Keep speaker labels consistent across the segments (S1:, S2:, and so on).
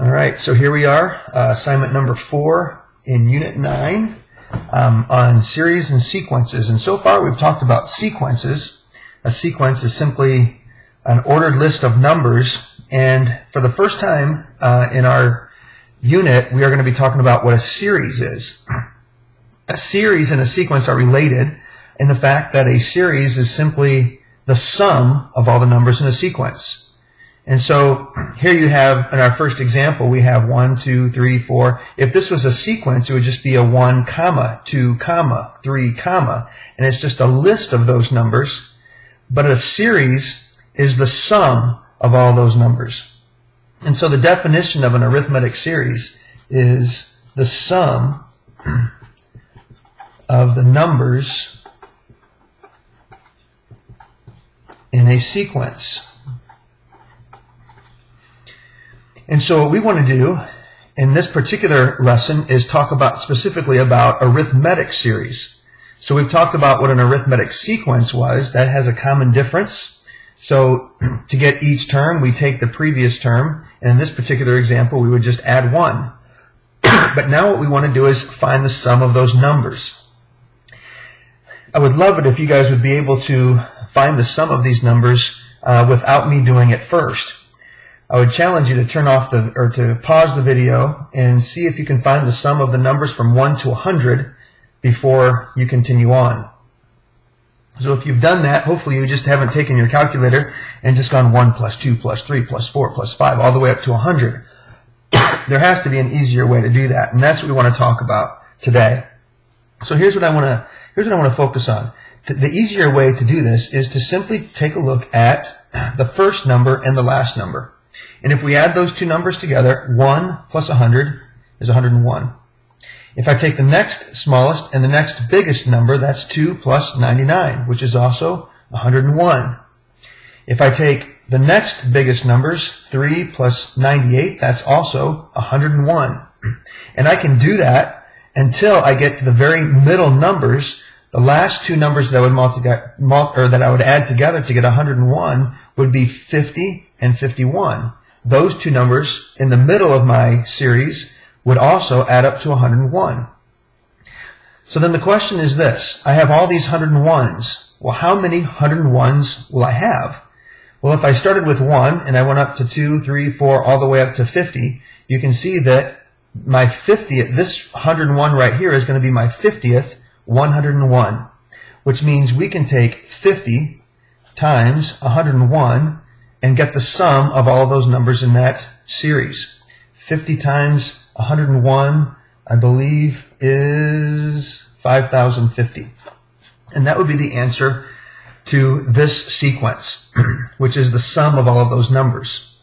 S1: All right, so here we are, assignment number 4 in Unit 9 on series and sequences. And so far we've talked about sequences. A sequence is simply an ordered list of numbers. And for the first time in our unit, we are going to be talking about what a series is. A series and a sequence are related in the fact that a series is simply the sum of all the numbers in a sequence. And so here you have, in our first example, we have 1, 2, 3, 4. If this was a sequence, it would just be a 1, 2, 3, and it's just a list of those numbers. But a series is the sum of all those numbers. And so the definition of an arithmetic series is the sum of the numbers in a sequence. And so what we want to do in this particular lesson is talk about specifically about arithmetic series. So we've talked about what an arithmetic sequence was. That has a common difference. So to get each term, we take the previous term, and in this particular example, we would just add 1. But now what we want to do is find the sum of those numbers. I would love it if you guys would be able to find the sum of these numbers without me doing it first. I would challenge you to turn off to pause the video and see if you can find the sum of the numbers from 1 to 100 before you continue on. So if you've done that, hopefully you just haven't taken your calculator and just gone 1 plus 2 plus 3 plus 4 plus 5 all the way up to 100. There has to be an easier way to do that, and that's what we want to talk about today. So here's what I want to focus on. The easier way to do this is to simply take a look at the first number and the last number. And if we add those two numbers together, 1 plus 100 is 101. If I take the next smallest and the next biggest number, that's 2 plus 99, which is also 101. If I take the next biggest numbers, 3 plus 98, that's also 101. And I can do that until I get to the very middle numbers. The last two numbers that I would add together to get 101 would be 50 and 51. Those two numbers in the middle of my series would also add up to 101. So then the question is this. I have all these 101s. Well, how many 101s will I have? Well, if I started with 1 and I went up to 2, 3, 4, all the way up to 50, you can see that my 50th, this 101 right here is going to be my 50th 101, which means we can take 50 times 101 and get the sum of all of those numbers in that series. 50 times 101, I believe, is 5,050. And that would be the answer to this sequence, which is the sum of all of those numbers.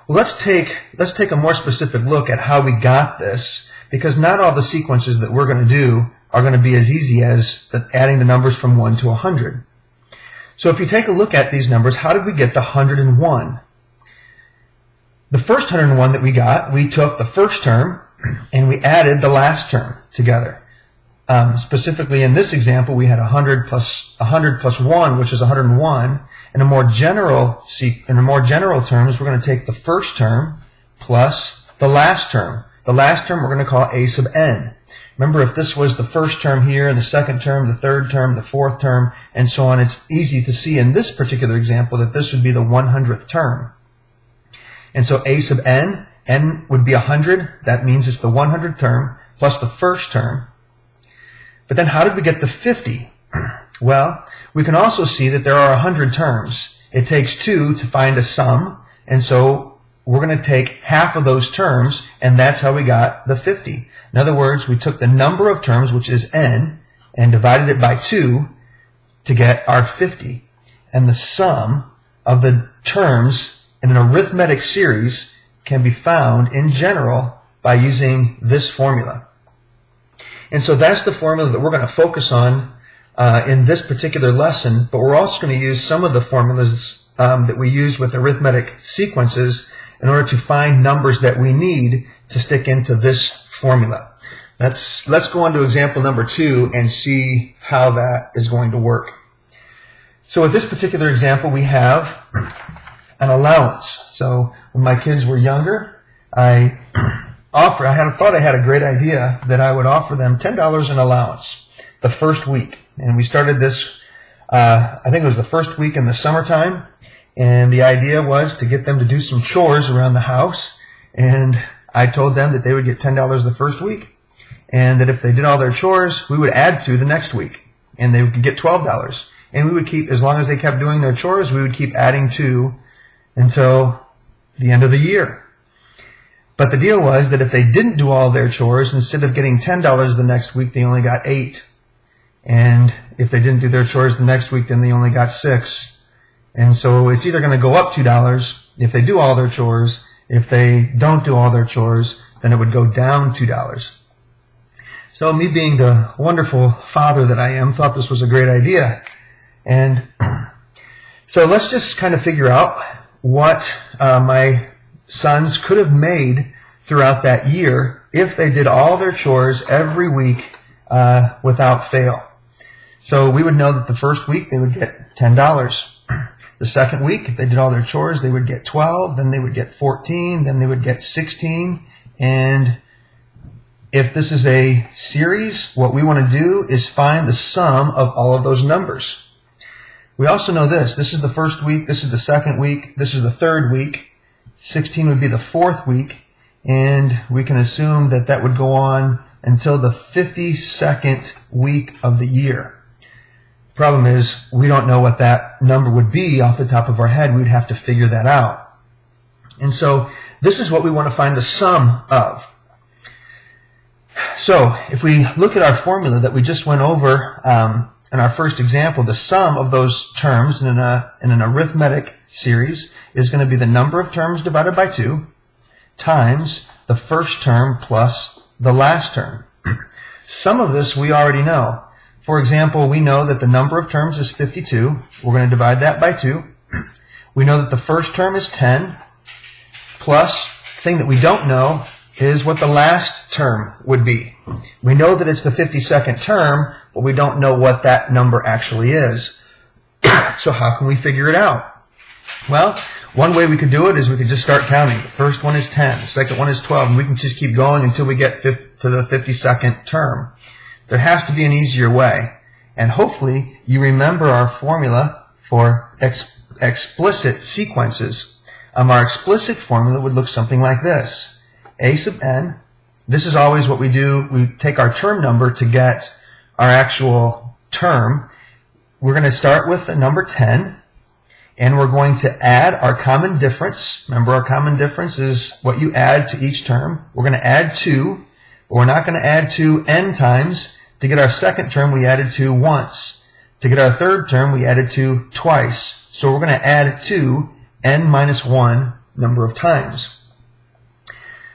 S1: Well, let's take a more specific look at how we got this, because not all the sequences that we're going to do are going to be as easy as adding the numbers from 1 to 100. So if you take a look at these numbers, how did we get the 101? The first 101 that we got, we took the first term and we added the last term together. Specifically in this example, we had 100 plus 1, which is 101. In a more general terms, we're going to take the first term plus the last term. The last term we're going to call a sub n. Remember, if this was the first term here, the second term, the third term, the fourth term, and so on, it's easy to see in this particular example that this would be the 100th term. And so a sub n, n would be 100. That means it's the 100th term plus the first term. But then how did we get the 50? Well, we can also see that there are 100 terms. It takes 2 to find a sum, and so we're going to take half of those terms, and that's how we got the 50. In other words, we took the number of terms, which is n, and divided it by 2 to get our 50. And the sum of the terms in an arithmetic series can be found in general by using this formula. And so that's the formula that we're going to focus on in this particular lesson, but we're also going to use some of the formulas that we use with arithmetic sequences in order to find numbers that we need to stick into this formula. Let's go on to example number 2 and see how that is going to work. So with this particular example, we have an allowance. So when my kids were younger, I thought I had a great idea that I would offer them $10 in allowance the first week. And we started this, I think it was the first week in the summertime. And the idea was to get them to do some chores around the house. And I told them that they would get $10 the first week. And that if they did all their chores, we would add to the next week. And they would get $12. And we would keep, as long as they kept doing their chores, we would keep adding to until the end of the year. But the deal was that if they didn't do all their chores, instead of getting $10 the next week, they only got $8. And if they didn't do their chores the next week, then they only got $6. And so it's either going to go up $2 if they do all their chores. If they don't do all their chores, then it would go down $2. So me being the wonderful father that I am, thought this was a great idea. And so let's just kind of figure out what my sons could have made throughout that year if they did all their chores every week without fail. So we would know that the first week they would get $10. The second week, if they did all their chores, they would get 12, then they would get 14, then they would get 16. And if this is a series, what we want to do is find the sum of all of those numbers. We also know this. This is the first week, this is the second week, this is the third week. 16 would be the fourth week, and we can assume that that would go on until the 52nd week of the year. Problem is, we don't know what that number would be off the top of our head. We'd have to figure that out. And so this is what we want to find the sum of. So if we look at our formula that we just went over in our first example, the sum of those terms in an arithmetic series is going to be the number of terms divided by 2 times the first term plus the last term. Some of this we already know. For example, we know that the number of terms is 52. We're going to divide that by 2. We know that the first term is 10, plus the thing that we don't know is what the last term would be. We know that it's the 52nd term, but we don't know what that number actually is. So how can we figure it out? Well, one way we could do it is we could just start counting. The first one is 10, the second one is 12, and we can just keep going until we get to the 52nd term. There has to be an easier way. And hopefully you remember our formula for explicit sequences. Our explicit formula would look something like this. A sub n, this is always what we do. We take our term number to get our actual term. We're going to start with the number 10, and we're going to add our common difference. Remember, our common difference is what you add to each term. We're going to add 2, but we're not going to add 2 n times. To get our second term, we added 2 once. To get our third term, we added 2 twice. So we're going to add 2 n minus 1 number of times.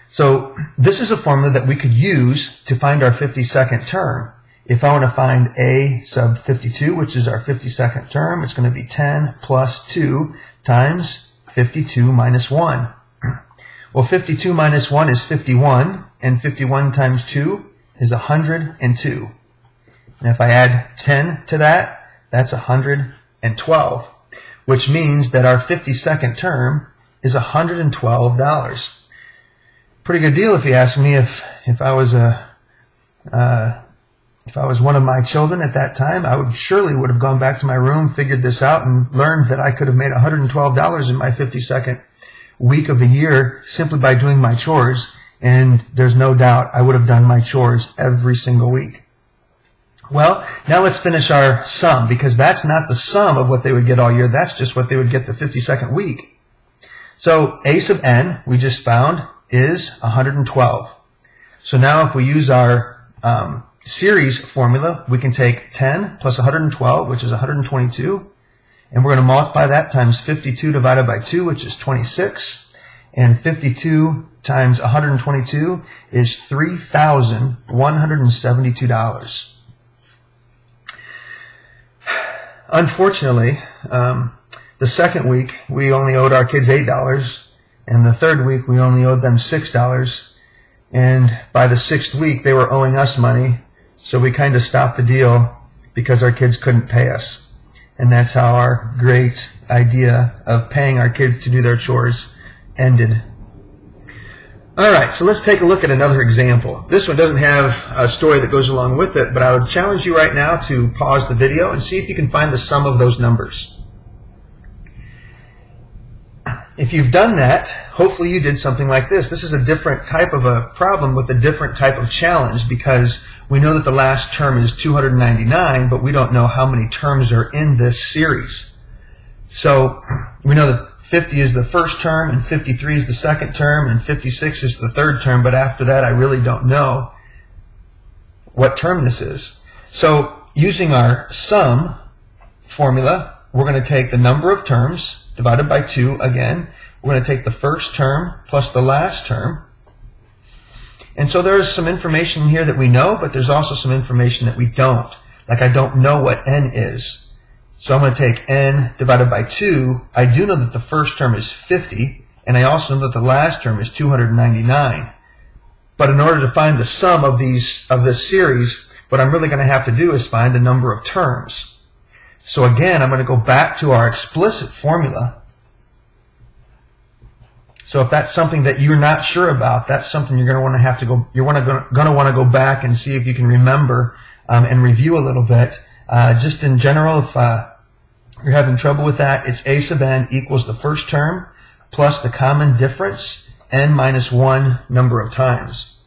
S1: So this is a formula that we could use to find our 52nd term. If I want to find a sub 52, which is our 52nd term, it's going to be 10 plus 2 times 52 minus 1. Well, 52 minus 1 is 51, and 51 times 2 is 102. And if I add 10 to that, that's 112, which means that our 52nd term is $112. Pretty good deal if you ask me. If I was one of my children at that time, I would have gone back to my room, figured this out, and learned that I could have made $112 in my 52nd week of the year simply by doing my chores. And there's no doubt I would have done my chores every single week. Well, now let's finish our sum, because that's not the sum of what they would get all year. That's just what they would get the 52nd week. So a sub n, we just found, is 112. So now if we use our series formula, we can take 10 plus 112, which is 122, and we're going to multiply that times 52 divided by 2, which is 26. And 52 times 122 is $3,172. Unfortunately, the second week we only owed our kids $8, and the third week we only owed them $6. And by the 6th week they were owing us money, so we kind of stopped the deal because our kids couldn't pay us. And that's how our great idea of paying our kids to do their chores ended. Alright, so let's take a look at another example. This one doesn't have a story that goes along with it, but I would challenge you right now to pause the video and see if you can find the sum of those numbers. If you've done that, hopefully you did something like this. This is a different type of a problem with a different type of challenge, because we know that the last term is 299, but we don't know how many terms are in this series. So we know that 50 is the first term, and 53 is the second term, and 56 is the third term, but after that I really don't know what term this is. So using our sum formula, we're going to take the number of terms divided by 2 again. We're going to take the first term plus the last term. And so there's some information here that we know, but there's also some information that we don't. Like, I don't know what n is. So I'm going to take n divided by 2. I do know that the first term is 50, and I also know that the last term is 299. But in order to find the sum of this series, what I'm really going to have to do is find the number of terms. So again, I'm going to go back to our explicit formula. So if that's something that you're not sure about, that's something you're going to want to have to go. You're going to want to go back and see if you can remember and review a little bit. Just in general, if you're having trouble with that, it's a sub n equals the first term plus the common difference, n minus 1 number of times.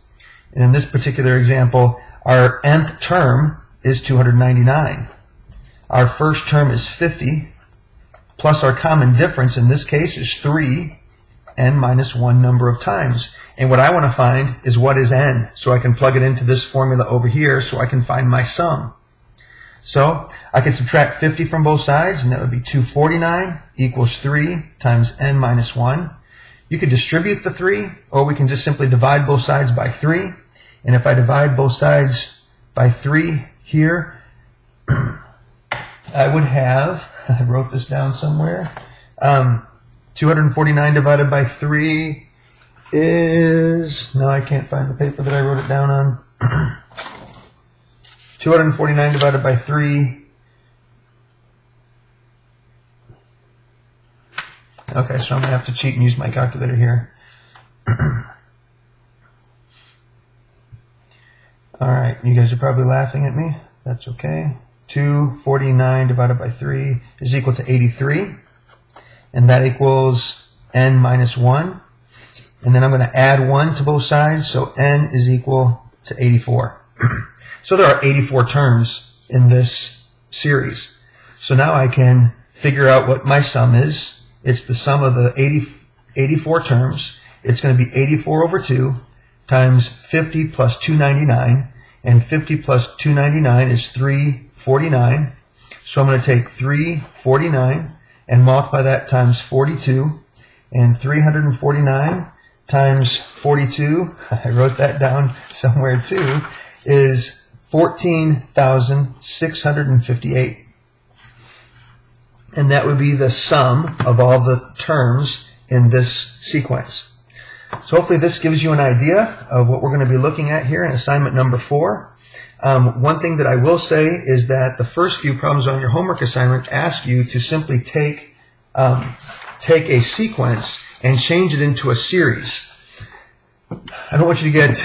S1: And in this particular example, our nth term is 299. Our first term is 50, plus our common difference in this case is 3, n minus 1 number of times. And what I want to find is what is n, so I can plug it into this formula over here so I can find my sum. So I can subtract 50 from both sides, and that would be 249 equals 3 times n minus 1. You could distribute the 3, or we can just simply divide both sides by 3. And if I divide both sides by 3 here, I would have, I wrote this down somewhere, 249 divided by 3 is, no, I can't find the paper that I wrote it down on. 249 divided by 3. Okay, so I'm going to have to cheat and use my calculator here. Alright, you guys are probably laughing at me. That's okay. 249 divided by 3 is equal to 83. And that equals n minus 1. And then I'm going to add 1 to both sides, so n is equal to 84. So there are 84 terms in this series. So now I can figure out what my sum is. It's the sum of the 84 terms. It's going to be 84 over 2 times 50 plus 299. And 50 plus 299 is 349. So I'm going to take 349 and multiply that times 42. And 349 times 42, I wrote that down somewhere too, is 14,658. And that would be the sum of all the terms in this sequence. So hopefully this gives you an idea of what we're going to be looking at here in assignment number 4. One thing that I will say is that the first few problems on your homework assignment ask you to simply take a sequence and change it into a series. I don't want you to get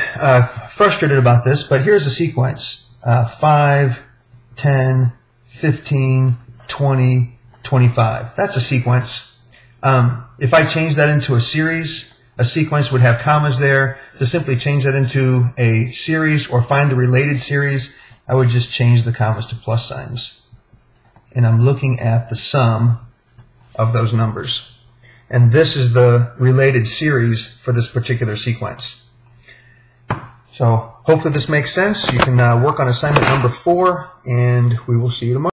S1: frustrated about this, but here's a sequence. 5, 10, 15, 20, 25. That's a sequence. If I change that into a series, a sequence would have commas there. To simply change that into a series or find the related series, I would just change the commas to plus signs. And I'm looking at the sum of those numbers. And this is the related series for this particular sequence. So hopefully this makes sense. You can work on assignment number 4, and we will see you tomorrow.